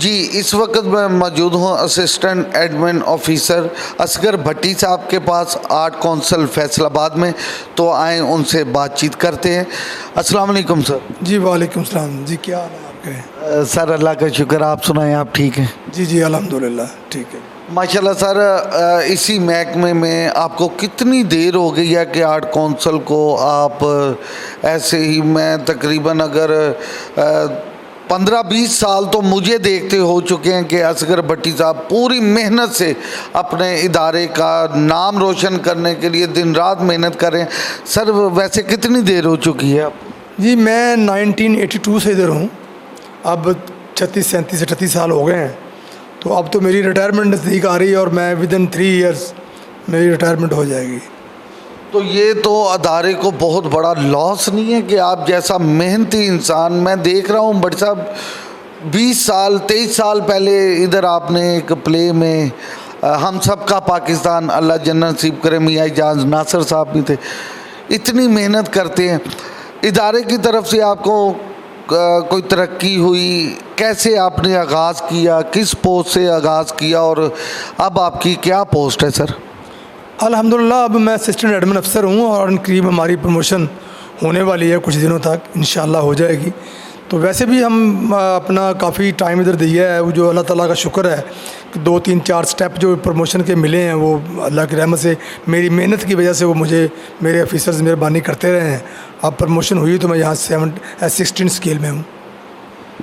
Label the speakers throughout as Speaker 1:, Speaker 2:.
Speaker 1: जी, इस वक्त मैं मौजूद हूँ असिस्टेंट एडमिन ऑफिसर असगर भट्टी साहब के पास आर्ट कौंसिल फैसलाबाद में। तो आए उनसे बातचीत करते हैं। अस्सलाम वालेकुम सर।
Speaker 2: जी वालेकुम सलाम। जी क्या हाल है आपके?
Speaker 1: सर अल्लाह का शुक्र, आप सुनाएं, आप ठीक हैं?
Speaker 2: जी जी अल्हम्दुलिल्लाह ठीक है।
Speaker 1: माशाल्लाह सर, इसी महकमे में आपको कितनी देर हो गई है कि आर्ट कौंसिल को आप ऐसे ही, मैं तकरीबन अगर 15-20 साल तो मुझे देखते हो चुके हैं कि असगर भट्टी साहब पूरी मेहनत से अपने इदारे का नाम रोशन करने के लिए दिन रात मेहनत कर रहे हैं। सर वैसे कितनी देर हो चुकी है आप?
Speaker 2: जी मैं 1982 से इधर हूँ। अब 36-37-38 साल हो गए हैं। तो अब तो मेरी रिटायरमेंट नज़दीक आ रही है और मैं विदिन 3 इयर्स मेरी रिटायरमेंट हो जाएगी।
Speaker 1: तो ये तो अदारे को बहुत बड़ा लॉस नहीं है कि आप जैसा मेहनती इंसान, मैं देख रहा हूँ भट्टी साहब 23 साल पहले इधर आपने एक प्ले में हम सब का पाकिस्तान, अल्लाह जन्नत नसीब करे, मियाँ इजाज़ नासिर साहब भी थे। इतनी मेहनत करते हैं, इदारे की तरफ से आपको कोई तरक्की हुई? कैसे आपने आगाज़ किया, किस पोस्ट से आगाज़ किया और अब आपकी क्या पोस्ट है सर?
Speaker 2: अल्हम्दुलिल्लाह अब मैं असिस्टेंट एडमिन अफसर हूँ और करीब हमारी प्रमोशन होने वाली है, कुछ दिनों तक इंशाल्लाह हो जाएगी। तो वैसे भी हम अपना काफ़ी टाइम इधर दिया है, वो जो अल्लाह ताला का शुक्र है कि 2-3-4 स्टेप जो प्रमोशन के मिले हैं वो अल्लाह की रहमत से, मेरी मेहनत की वजह से वो मुझे मेरे ऑफिसर्स मेहरबानी करते रहे हैं। अब प्रमोशन हुई तो मैं यहाँ 16 स्केल में हूँ।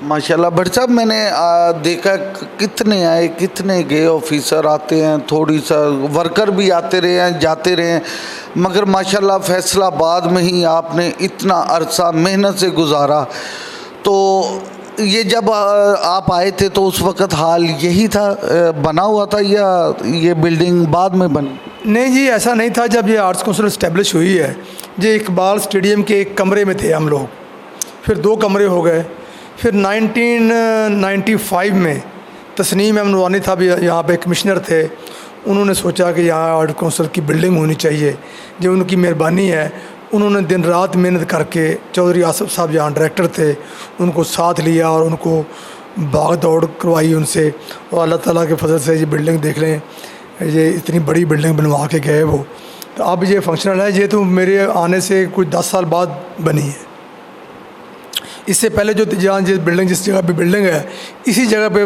Speaker 1: माशाल्लाह भट्टी साहब, मैंने देखा कितने आए कितने गए, ऑफिसर आते हैं, थोड़ी सा वर्कर भी आते रहे हैं जाते रहे हैं, मगर माशाल्लाह फैसलाबाद में ही आपने इतना अरसा मेहनत से गुजारा। तो ये जब आप आए थे तो उस वक़्त हाल यही था, बना हुआ था, या ये बिल्डिंग बाद में बनी?
Speaker 2: नहीं जी ऐसा नहीं था। जब ये आर्ट्स काउंसिल इस्टेब्लिश हुई है, ये इकबाल स्टेडियम के एक कमरे में थे हम लोग, फिर 2 कमरे हो गए, फिर 1995 में तस्नीम अहमद नूरानी था भी यहाँ पे कमिश्नर थे। उन्होंने सोचा कि यहाँ आर्ट काउंसिल की बिल्डिंग होनी चाहिए। जो उनकी मेहरबानी है, उन्होंने दिन रात मेहनत करके, चौधरी आसिफ साहब यहाँ डायरेक्टर थे, उनको साथ लिया और उनको भाग दौड़ करवाई उनसे, और अल्लाह ताला के फजल से ये बिल्डिंग देख लें, ये इतनी बड़ी बिल्डिंग बनवा के गए वो। तो अब ये फंक्शनल है। ये तो मेरे आने से कुछ 10 साल बाद बनी है। इससे पहले जो जहाँ जिस जगह पे बिल्डिंग है, इसी जगह पे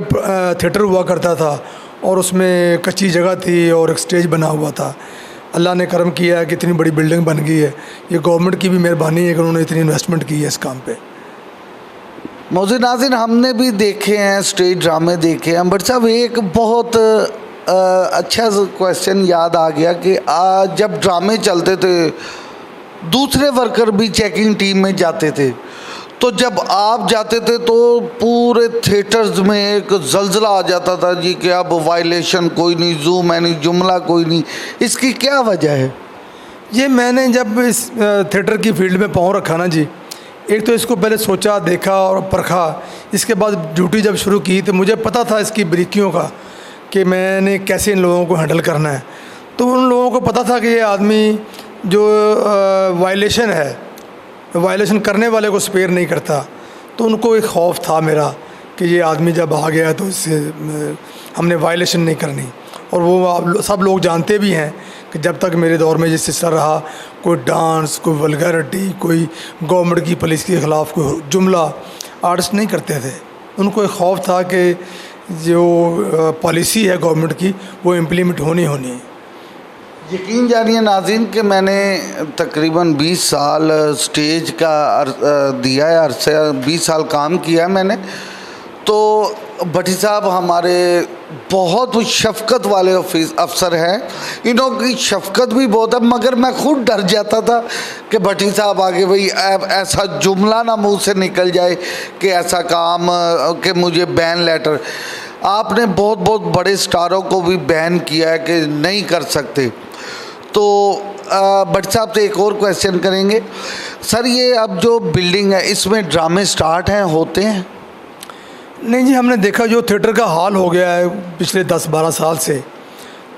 Speaker 2: थिएटर हुआ करता था और उसमें कच्ची जगह थी और एक स्टेज बना हुआ था। अल्लाह ने करम किया है कि इतनी बड़ी बिल्डिंग बन गई है। ये गवर्नमेंट की भी मेहरबानी है कि उन्होंने इतनी इन्वेस्टमेंट की है इस काम पे।
Speaker 1: मौजूद नाज़रीन, हमने भी देखे हैं स्टेज ड्रामे देखे हैं। भट्टी साहब एक बहुत अच्छा क्वेश्चन याद आ गया कि जब ड्रामे चलते थे दूसरे वर्कर भी चेकिंग टीम में जाते थे, तो जब आप जाते थे तो पूरे थिएटर्स में एक जल्जला आ जाता था जी कि अब वायलेशन कोई नहीं, जूम है नहीं, जुमला कोई नहीं। इसकी क्या वजह है?
Speaker 2: ये मैंने जब इस थिएटर की फील्ड में पाँव रखा ना जी, एक तो इसको पहले सोचा, देखा और परखा। इसके बाद ड्यूटी जब शुरू की तो मुझे पता था इसकी बारीकियों का कि मैंने कैसे इन लोगों को हैंडल करना है। तो उन लोगों को पता था कि ये आदमी जो वायलेशन है, वायलेशन करने वाले को स्पेयर नहीं करता। तो उनको एक खौफ था मेरा कि ये आदमी जब आ गया तो इससे हमने वायलेशन नहीं करनी। और वो सब लोग जानते भी हैं कि जब तक मेरे दौर में जिस तरह रहा, कोई डांस, कोई वल्गैरिटी, कोई गवर्नमेंट की पुलिस के ख़िलाफ़ कोई जुमला आर्टिस्ट नहीं करते थे। उनको एक खौफ था कि जो पॉलिसी है गवर्नमेंट की वो इम्प्लीमेंट होनी है।
Speaker 1: यकीन जानिए नाज़रीन कि मैंने तकरीबन 20 साल स्टेज का दिया है अरसे, 20 साल काम किया है मैंने। तो भट्टी साहब हमारे बहुत शफ़क़त वाले अफसर हैं, इन्हों की शफ़क़त भी बहुत है, मगर मैं खुद डर जाता था कि भट्टी साहब आगे भाई ऐसा जुमला ना मुंह से निकल जाए कि ऐसा काम कि मुझे बैन लेटर। आपने बहुत बड़े स्टारों को भी बैन किया है कि नहीं कर सकते। तो भट्टी साहब से एक और क्वेश्चन करेंगे सर, ये अब जो बिल्डिंग है इसमें ड्रामे स्टार्ट हैं, होते हैं?
Speaker 2: नहीं जी, हमने देखा जो थिएटर का हाल हो गया है पिछले 10-12 साल से,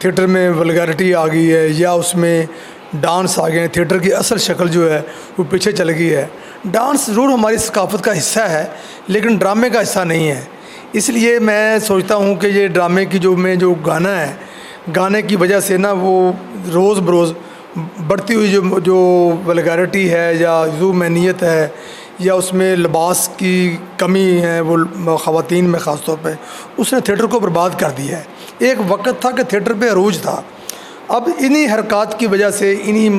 Speaker 2: थिएटर में वल्गैरिटी आ गई है या उसमें डांस आ गए हैं। थिएटर की असल शक्ल जो है वो पीछे चल गई है। डांस ज़रूर हमारी सकाफ़त का हिस्सा है लेकिन ड्रामे का हिस्सा नहीं है। इसलिए मैं सोचता हूँ कि ये ड्रामे की जो गाना है, गाने की वजह से ना वो रोज़ बरोज़ बढ़ती हुई जो वल्गैरिटी है या ज़ूमैनियत है या उसमें लिबास की कमी है वो ख़वातीन में ख़ास तौर पे, उसने थिएटर को बर्बाद कर दिया है। एक वक्त था कि थिएटर पे अरूज था, अब इन्हीं हरकत की वजह से, इन्हीं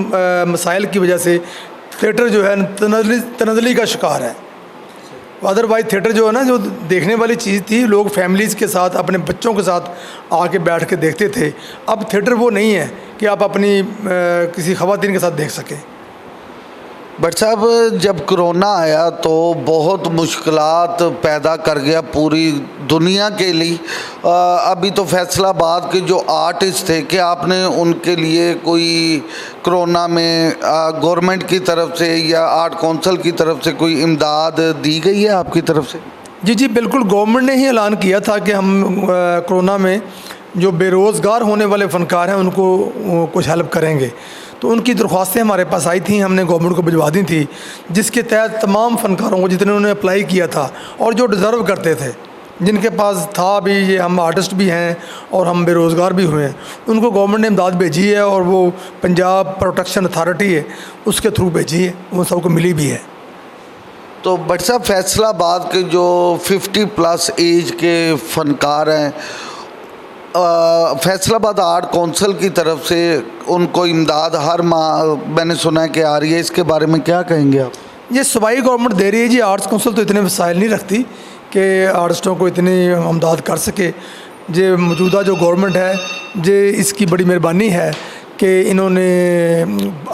Speaker 2: मसाइल की वजह से थिएटर जो है तनज़ली का शिकार है। अदरवाइज़ थिएटर जो है ना, जो देखने वाली चीज़ थी, लोग फैमिलीज़ के साथ अपने बच्चों के साथ आके बैठ के देखते थे। अब थिएटर वो नहीं है कि आप अपनी किसी ख़वातीन के साथ देख सकें।
Speaker 1: बट साहब, जब कोरोना आया तो बहुत मुश्किलात पैदा कर गया पूरी दुनिया के लिए। अभी तो फैसलाबाद के जो आर्टिस्ट थे, कि आपने उनके लिए कोई कोरोना में गवर्नमेंट की तरफ से या आर्ट कौंसिल की तरफ से कोई इमदाद दी गई है आपकी तरफ से?
Speaker 2: जी बिल्कुल, गवर्नमेंट ने ही ऐलान किया था कि हम कोरोना में जो बेरोज़गार होने वाले फ़नकार हैं उनको कुछ हेल्प करेंगे। तो उनकी दरख्वास्तें हमारे पास आई थी, हमने गवर्नमेंट को भिजवा दी थी, जिसके तहत तमाम फ़नकारों को, जितने उन्होंने अप्लाई किया था और जो डिज़र्व करते थे, जिनके पास था भी, ये हम आर्टिस्ट भी हैं और हम बेरोज़गार भी हुए हैं, उनको गवर्नमेंट ने इमदाद भेजी है और वो पंजाब प्रोटेक्शन अथॉरिटी है उसके थ्रू भेजी है, वो सबको मिली भी है।
Speaker 1: तो बट साहब, फैसलाबाद के जो 50+ एज के फ़नकार हैं, फैसलाबाद आर्ट कौंसिल की तरफ से उनको इमदाद हर माह मैंने सुना है कि आ रही है, इसके बारे में क्या कहेंगे आप?
Speaker 2: ये सूबाई गवर्नमेंट दे रही है जी। आर्ट्स कौंसिल तो इतने वसाइल नहीं रखती कि आर्टिस्टों को इतनी इमदाद कर सके। ये मौजूदा जो गवर्नमेंट है, ये इसकी बड़ी मेहरबानी है कि इन्होंने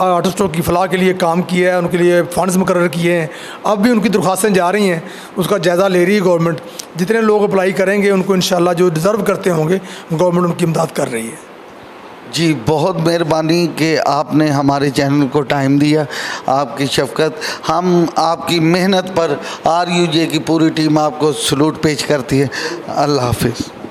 Speaker 2: आर्टिस्टों की फ़लाह के लिए काम किया है, उनके लिए फ़ंड्स मुकर्रर किए हैं। अब भी उनकी दरख्वास्तें जा रही हैं, उसका जायज़ा ले रही है गवर्नमेंट। जितने लोग अप्लाई करेंगे उनको इंशाल्लाह जो डिज़र्व करते होंगे, गवर्नमेंट उनकी इमदाद कर रही है।
Speaker 1: जी, बहुत मेहरबानी कि आपने हमारे चैनल को टाइम दिया, आपकी शफ़क़त, हम आपकी मेहनत पर RUJ की पूरी टीम आपको सलूट पेश करती है। अल्लाह हाफ़िज़।